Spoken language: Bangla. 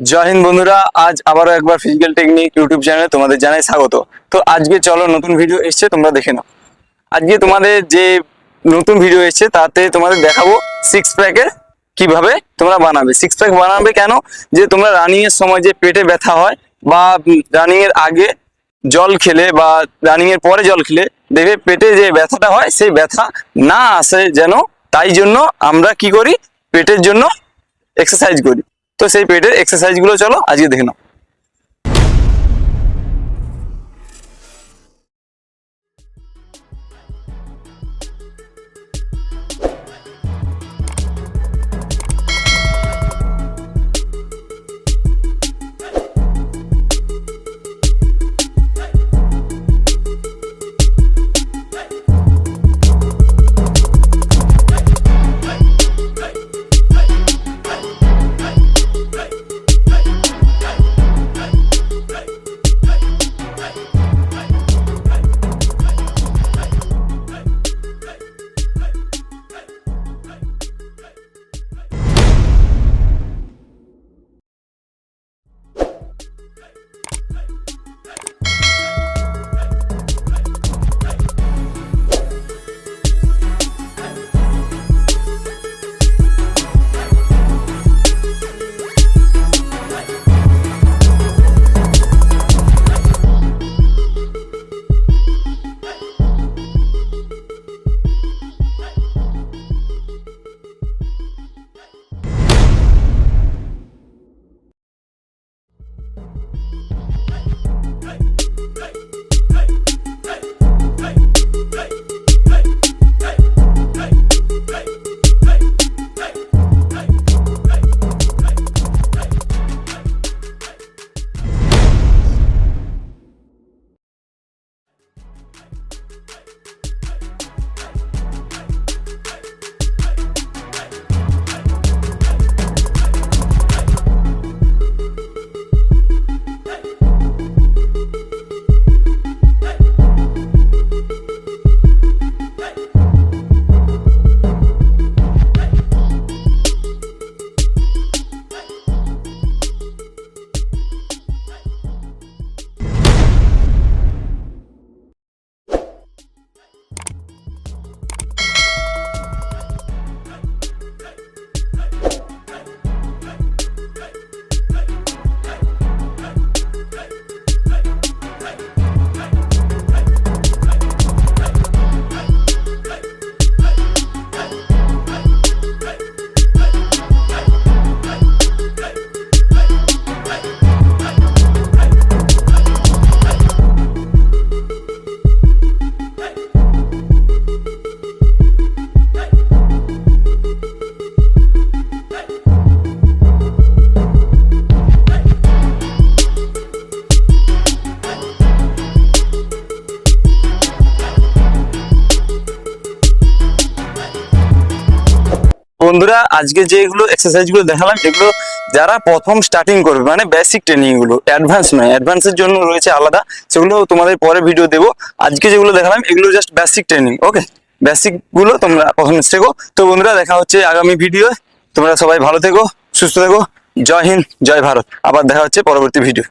জয় হিন্দ বন্ধুরা, আজ আবারও একবার ফিজিক্যাল টেকনিক ইউটিউব চ্যানেলে তোমাদের জানাই স্বাগত। তো আজকে চলো নতুন ভিডিও এসছে, তোমরা দেখে নাও। আজকে তোমাদের যে নতুন ভিডিও এসছে তাতে তোমাদের দেখাবো সিক্স প্যাকের কিভাবে তোমরা বানাবে। সিক্স প্যাক বানাবে কেন, যে তোমরা রানিং এর সময় যে পেটে ব্যথা হয় বা রানিং এর আগে জল খেলে বা রানিং এর পরে জল খেলে দেখবে পেটে যে ব্যথাটা হয় সেই ব্যথা না আসে যেন, তাই জন্য আমরা কি করি, পেটের জন্য এক্সারসাইজ করি। তো সেই পেটের এক্সারসাইজ গুলো চলো আজকে দেখে নাও। বন্ধুরা, আজকে যেগুলো এক্সারসাইজ গুলো দেখালাম এগুলো যারা প্রথম স্টার্টিং করবে, মানে বেসিক ট্রেনিং গুলো, অ্যাডভান্স নয়। অ্যাডভান্সের জন্য রয়েছে আলাদা, সেগুলো তোমাদের পরে ভিডিও দেবো। আজকে যেগুলো দেখালাম এগুলো জাস্ট বেসিক ট্রেনিং। ওকে, বেসিক গুলো তোমরা প্রথম শেখো। তো বন্ধুরা, দেখা হচ্ছে আগামী ভিডিও। তোমরা সবাই ভালো থেকো, সুস্থ থেকো। জয় হিন্দ, জয় ভারত। আবার দেখা হচ্ছে পরবর্তী ভিডিও।